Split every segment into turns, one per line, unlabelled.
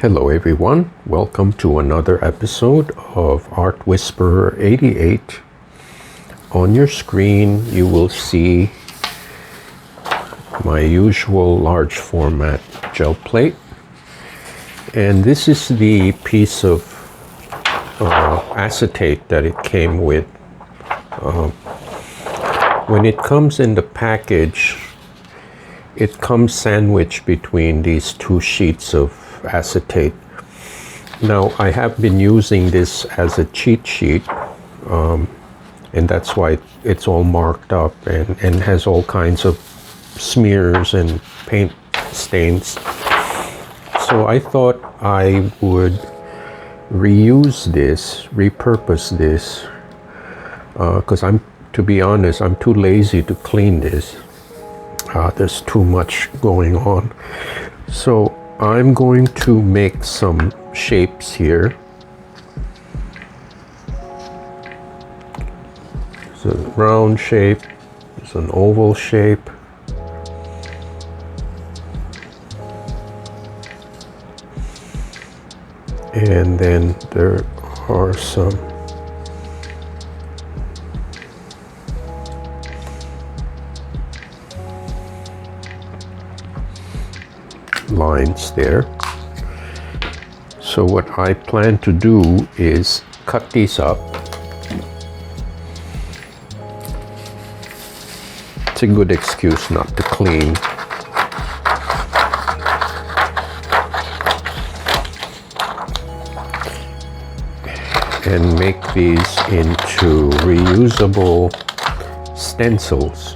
Hello everyone, welcome to another episode of Art Whisperer 88. On your screen you will see my usual large format gel plate, and this is the piece of acetate that it came with. When it comes in the package, it comes sandwiched between these two sheets of acetate. Now I have been using this as a cheat sheet, and that's why it's all marked up and has all kinds of smears and paint stains. So I thought I would reuse this, repurpose this, because to be honest, I'm too lazy to clean this. There's too much going on. So I'm going to make some shapes here. It's a round shape, it's an oval shape, and then there are some lines there. So what I plan to do is cut these up. It's a good excuse not to clean. And make these into reusable stencils.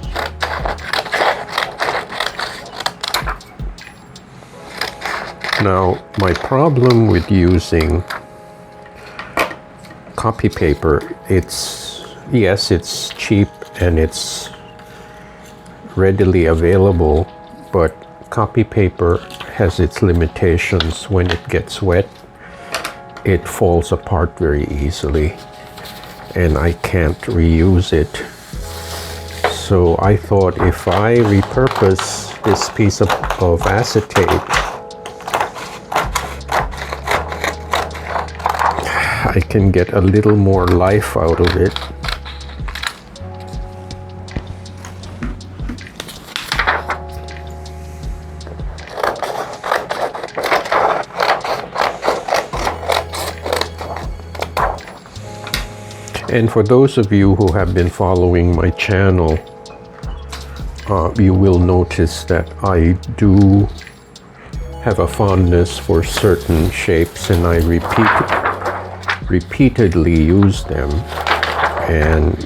Now, my problem with using copy paper, yes, it's cheap and it's readily available, but copy paper has its limitations. When it gets wet, it falls apart very easily, and I can't reuse it. So I thought if I repurpose this piece of acetate, I can get a little more life out of it. And for those of you who have been following my channel, you will notice that I do have a fondness for certain shapes, and I repeatedly use them, and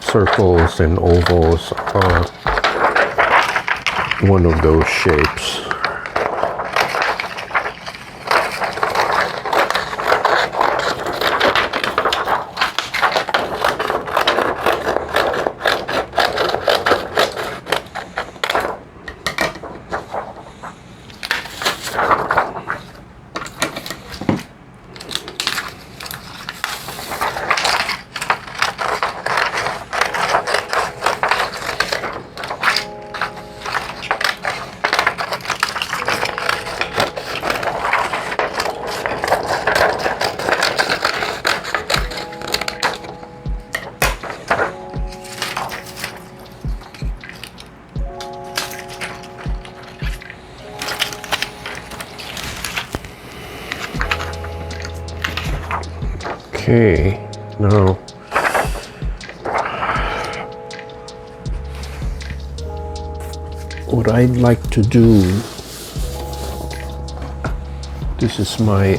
circles and ovals are one of those shapes. Okay, now what I'd like to do, this is my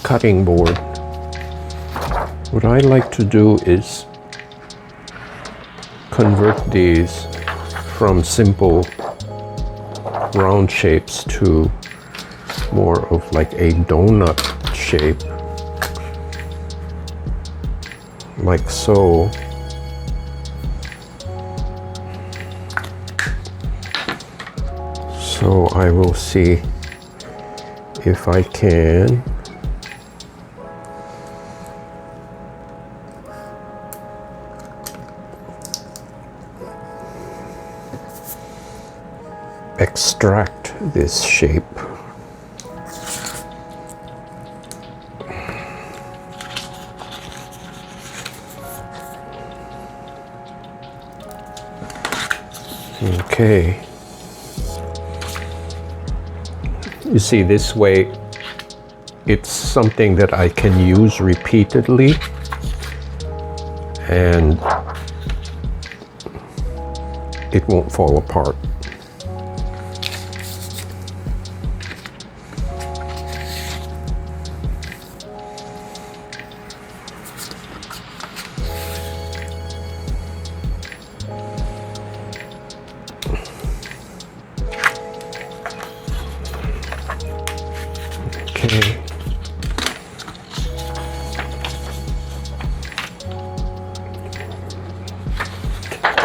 cutting board. What I'd like to do is convert these from simple round shapes to more of like a donut shape, like so. So I will see if I can extract this shape. Okay. You see, this way, it's something that I can use repeatedly, and it won't fall apart. Okay.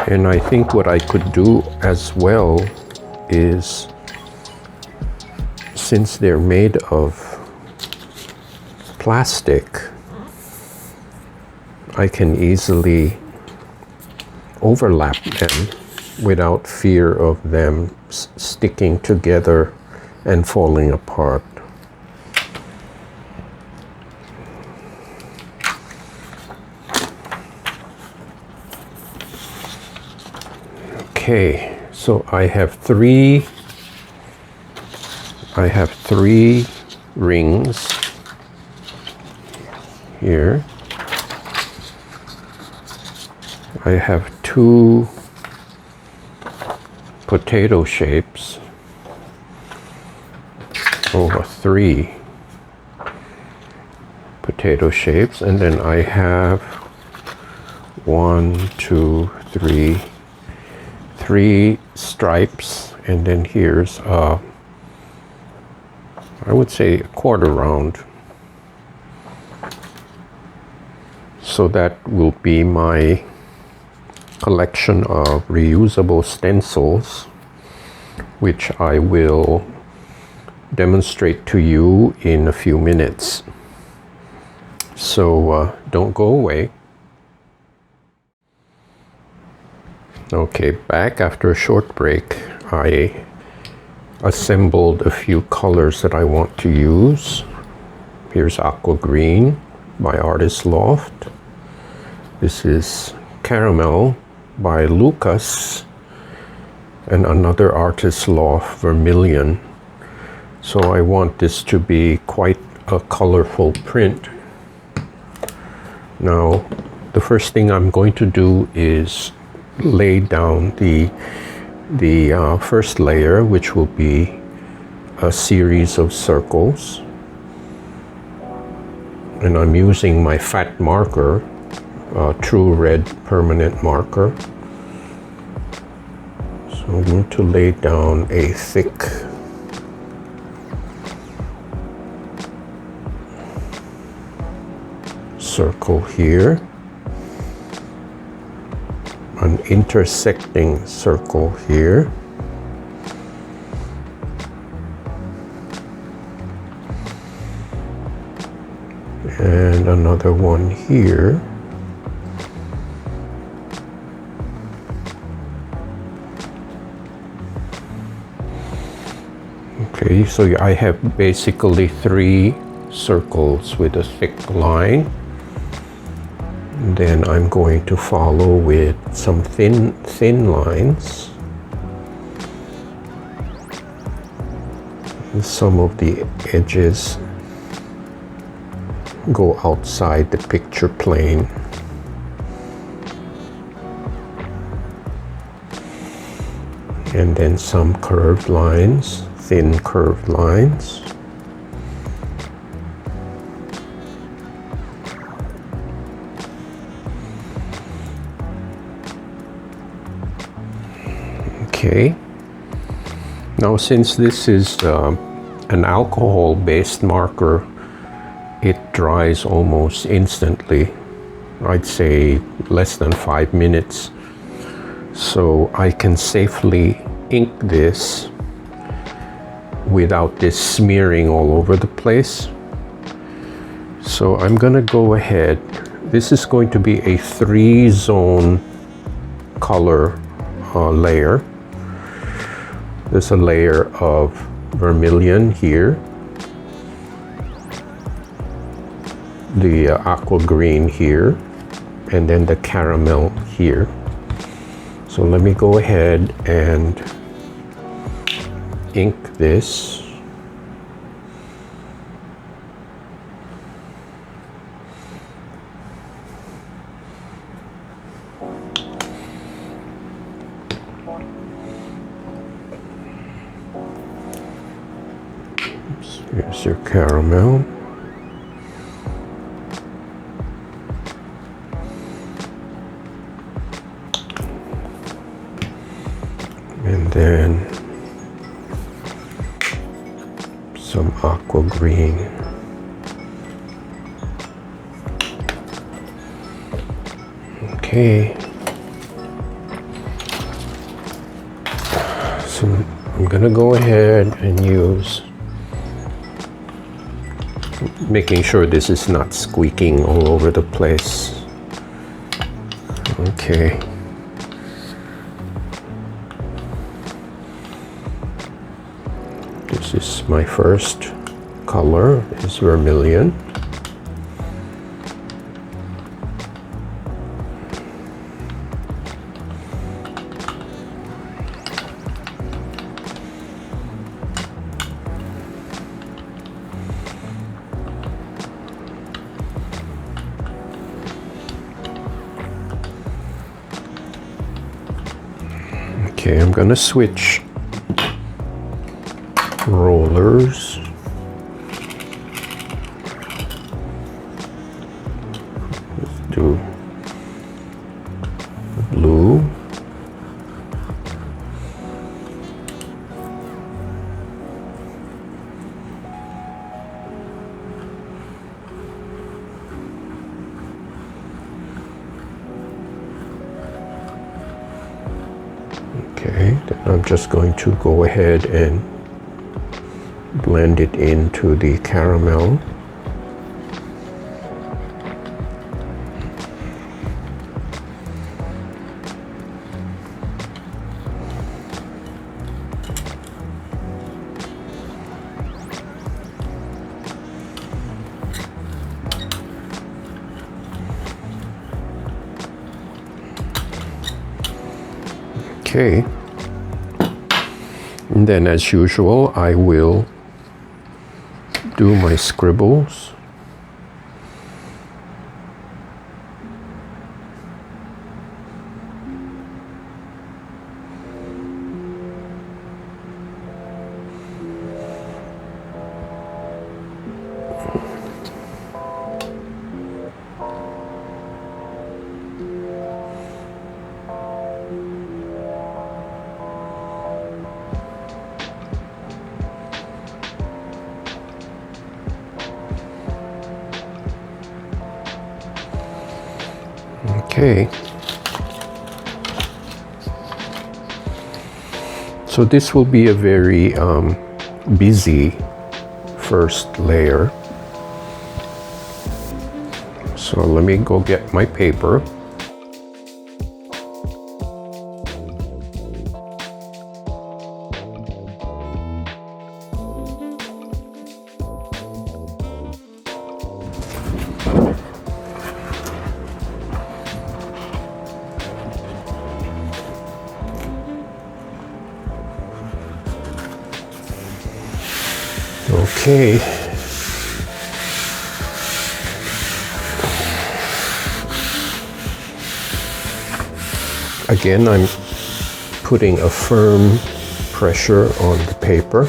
And I think what I could do as well is, since they're made of plastic, I can easily overlap them without fear of them sticking together and falling apart. Okay, so I have three rings here. I have two potato shapes, three potato shapes, and then I have 1, 2, 3, 3 stripes, and then here's I would say a quarter round. So that will be my collection of reusable stencils, which I will demonstrate to you in a few minutes. So don't go away. Okay, back after a short break. I assembled a few colors that I want to use. Here's aqua green by artist Loft. This is caramel by Lukas, and another artist Loft, vermilion. So I want this to be quite a colorful print. Now, the first thing I'm going to do is lay down the first layer, which will be a series of circles. And I'm using my fat marker, true red permanent marker. So I'm going to lay down a thick circle here, an intersecting circle here, and another one here. Okay, so I have basically 3 circles with a thick line. Then I'm going to follow with some thin lines. And some of the edges go outside the picture plane. And then some curved lines, thin curved lines. Okay. Now, since this is an alcohol-based marker, it dries almost instantly. I'd say less than 5 minutes. So I can safely ink this without this smearing all over the place. So I'm gonna go ahead. This is going to be a 3-zone color layer. There's a layer of vermilion here, the aqua green here, and then the caramel here. So let me go ahead and ink this. Here's your caramel. And then some aqua green. Okay. So I'm gonna go ahead and use, making sure this is not squeaking all over the place. Okay. This is my first color, is vermilion. Okay, I'm gonna switch rollers. Let's do blue. Okay, then I'm just going to go ahead and blend it into the caramel. Okay, and then as usual I will do my scribbles. Okay, so this will be a very busy first layer. So let me go get my paper. Okay. Again, I'm putting a firm pressure on the paper.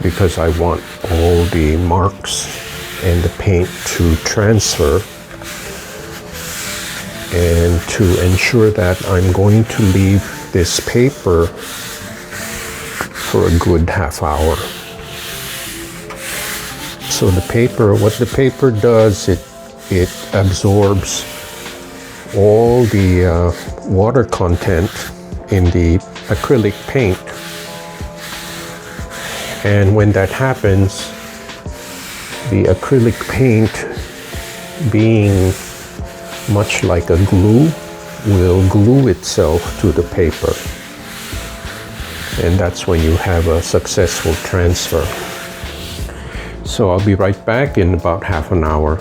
Because I want all the marks and the paint to transfer, and to ensure that I'm going to leave this paper for a good half hour. So the paper, what the paper does, it absorbs all the water content in the acrylic paint. And when that happens, the acrylic paint, being much like a glue, will glue itself to the paper. And that's when you have a successful transfer. So I'll be right back in about half an hour.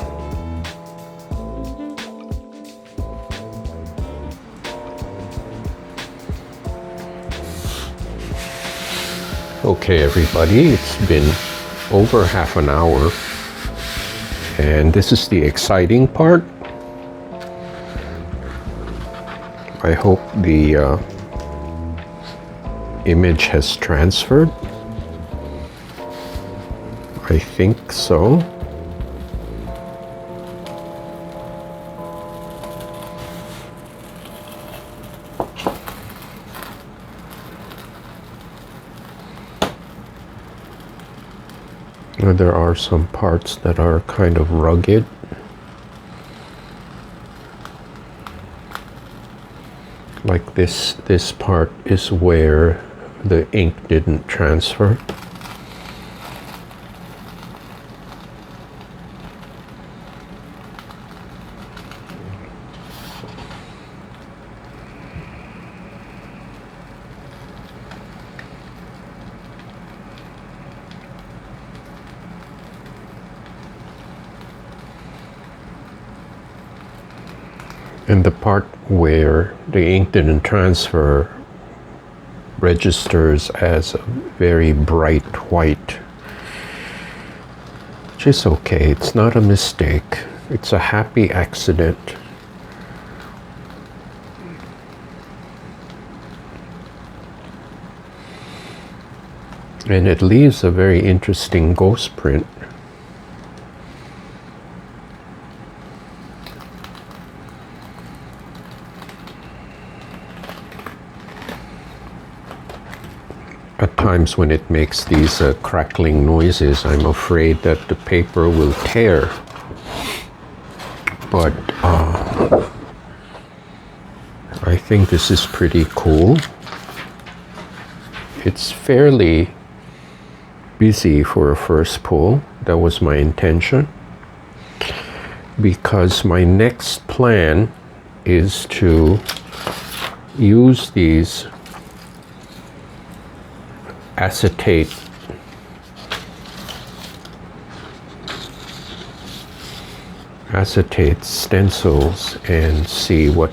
Okay, everybody, it's been over half an hour, and this is the exciting part. I hope the image has transferred. I think so. There are some parts that are kind of rugged. Like this part is where the ink didn't transfer. And the part where the ink didn't transfer registers as a very bright white, which is okay. It's not a mistake. It's a happy accident. And it leaves a very interesting ghost print. At times when it makes these crackling noises, I'm afraid that the paper will tear. But I think this is pretty cool. It's fairly busy for a first pull. That was my intention. Because my next plan is to use these acetate stencils and see what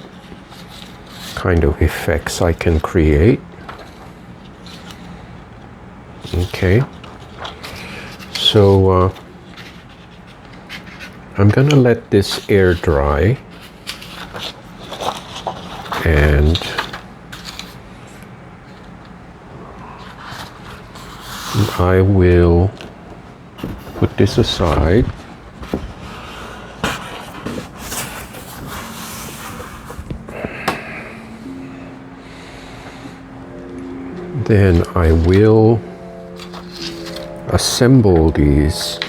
kind of effects I can create. Okay, so I'm gonna let this air dry, and I will put this aside. Then I will assemble these.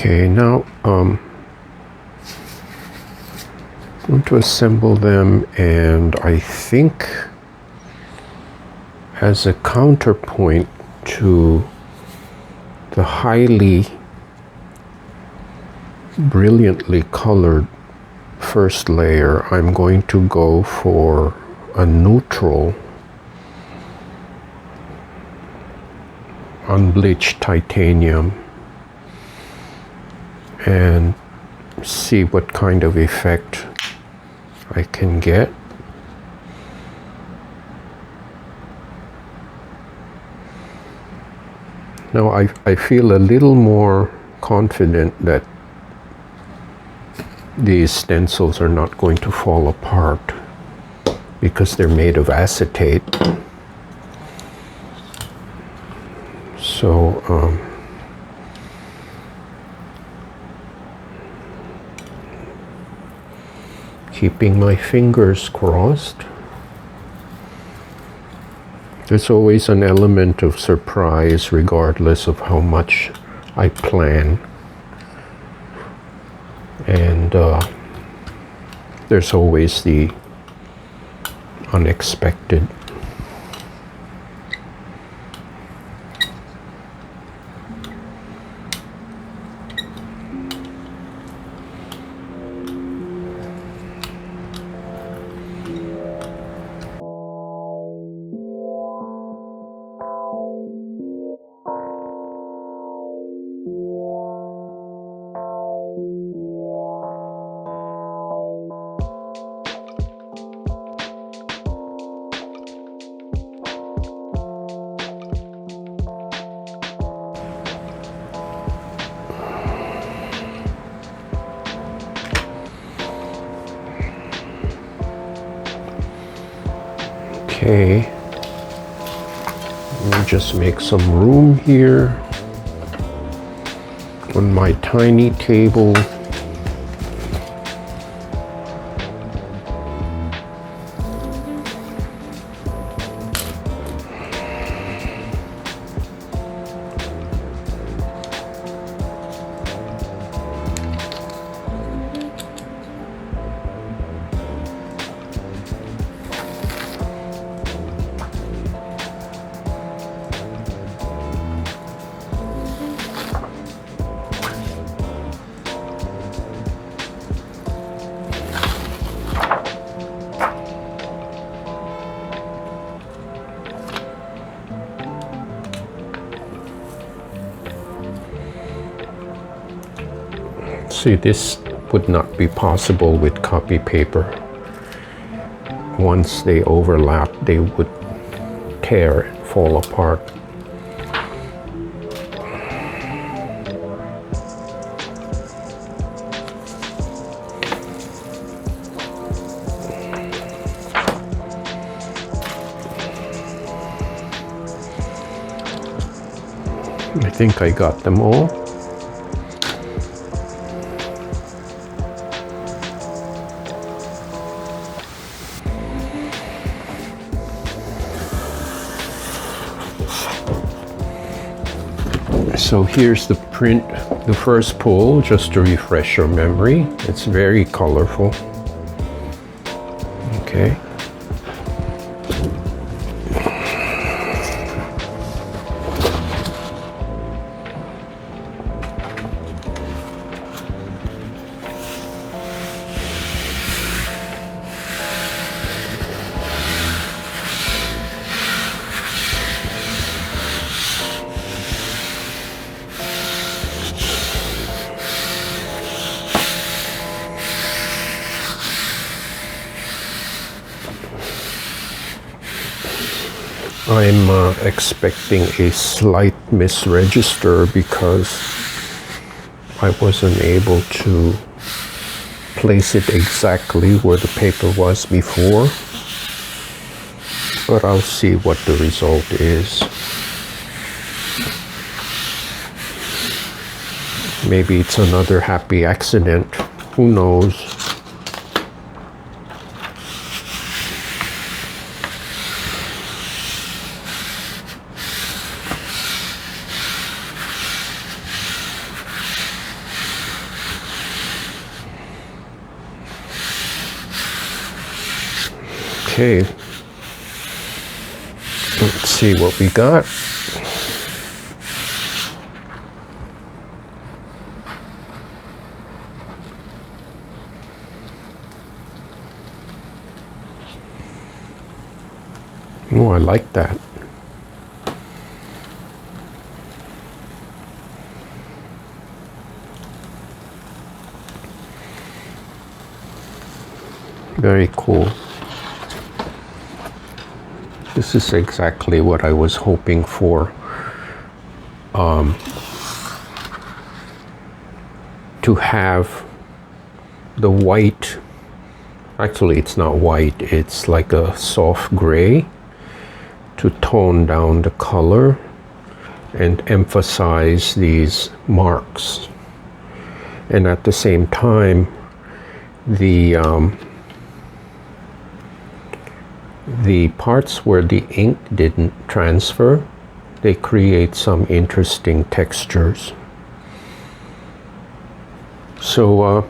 Okay, now I'm going to assemble them, and I think as a counterpoint to the highly brilliantly colored first layer, I'm going to go for a neutral unbleached titanium and see what kind of effect I can get. Now I feel a little more confident that these stencils are not going to fall apart because they're made of acetate. So keeping my fingers crossed. There's always an element of surprise regardless of how much I plan. And there's always the unexpected. Okay, let me just make some room here on my tiny table. See, this would not be possible with copy paper. Once they overlap, they would tear and fall apart. I think I got them all. So here's the print, the first pull, just to refresh your memory. It's very colorful. Okay. I'm expecting a slight misregister because I wasn't able to place it exactly where the paper was before, but I'll see what the result is. Maybe it's another happy accident, who knows? Okay, let's see what we got. Oh, I like that. Very cool. This is exactly what I was hoping for. To have the white, actually it's not white, it's like a soft gray, to tone down the color and emphasize these marks. And at the same time, the parts where the ink didn't transfer, they create some interesting textures. So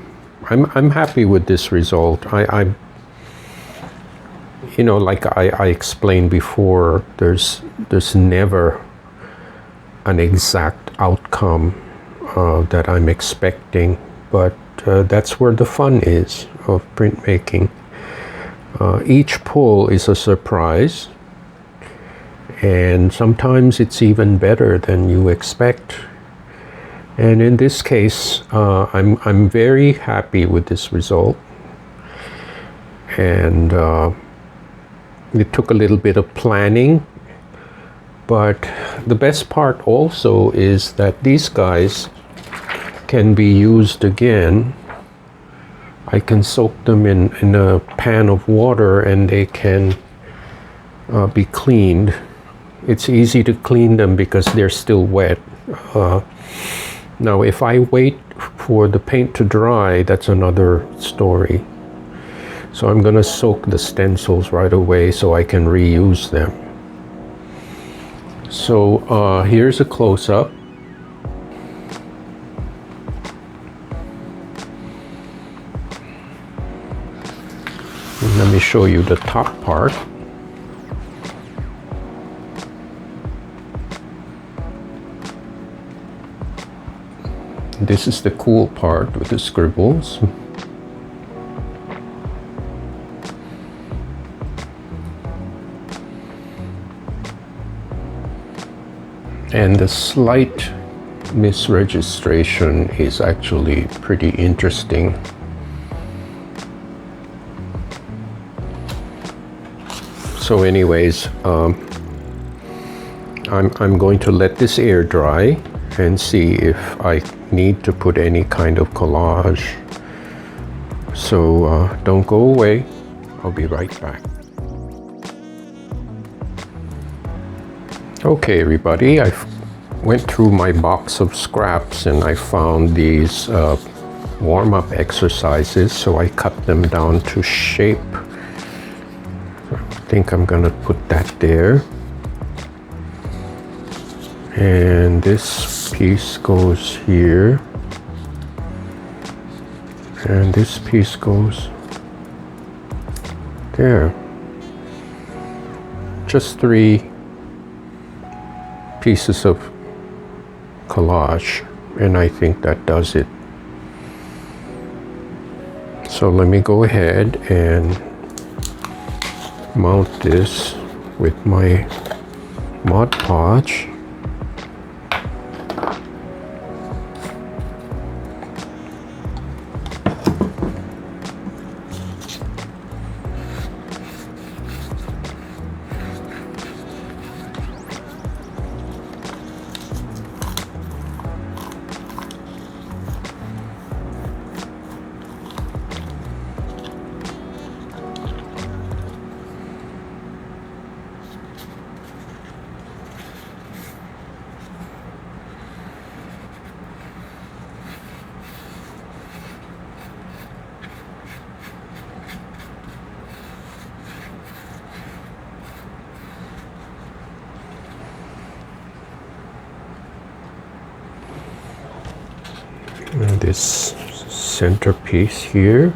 I'm happy with this result. I you know, like I explained before, there's never an exact outcome that I'm expecting, but that's where the fun is of printmaking. Each pull is a surprise, and sometimes it's even better than you expect. And in this case, I'm very happy with this result. And it took a little bit of planning, but the best part also is that these guys can be used again. I can soak them in a pan of water and they can be cleaned. It's easy to clean them because they're still wet. Now, if I wait for the paint to dry, that's another story. So I'm going to soak the stencils right away so I can reuse them. So here's a close-up. Let me show you the top part. This is the cool part with the scribbles. And the slight misregistration is actually pretty interesting. So anyways, I'm going to let this air dry and see if I need to put any kind of collage. So don't go away. I'll be right back. Okay, everybody, I went through my box of scraps and I found these warm-up exercises, so I cut them down to shape. I think I'm gonna put that there. And this piece goes here. And this piece goes there. Just 3 pieces of collage, and I think that does it. So let me go ahead and mount this with my Mod Podge. And this centerpiece here.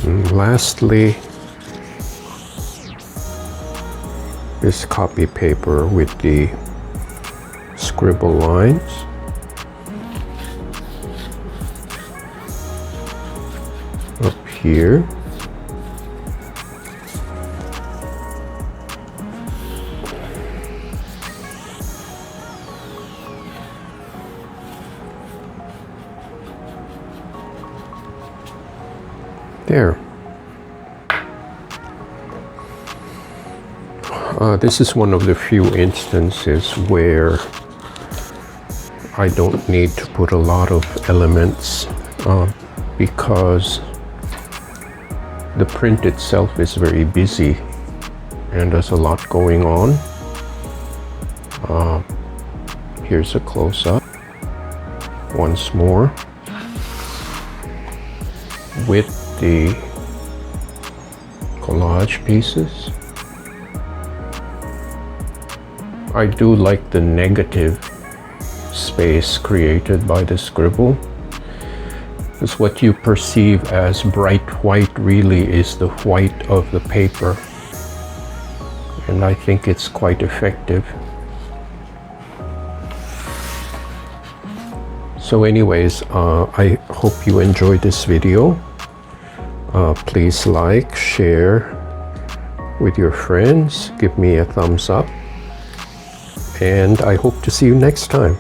And lastly, this copy paper with the scribble lines. Up here. There. This is one of the few instances where I don't need to put a lot of elements because the print itself is very busy and there's a lot going on. Here's a close-up once more with the collage pieces. I do like the negative space created by the scribble, because what you perceive as bright white really is the white of the paper, and I think it's quite effective. So anyways, I hope you enjoyed this video. Please like, share with your friends, give me a thumbs up, and I hope to see you next time.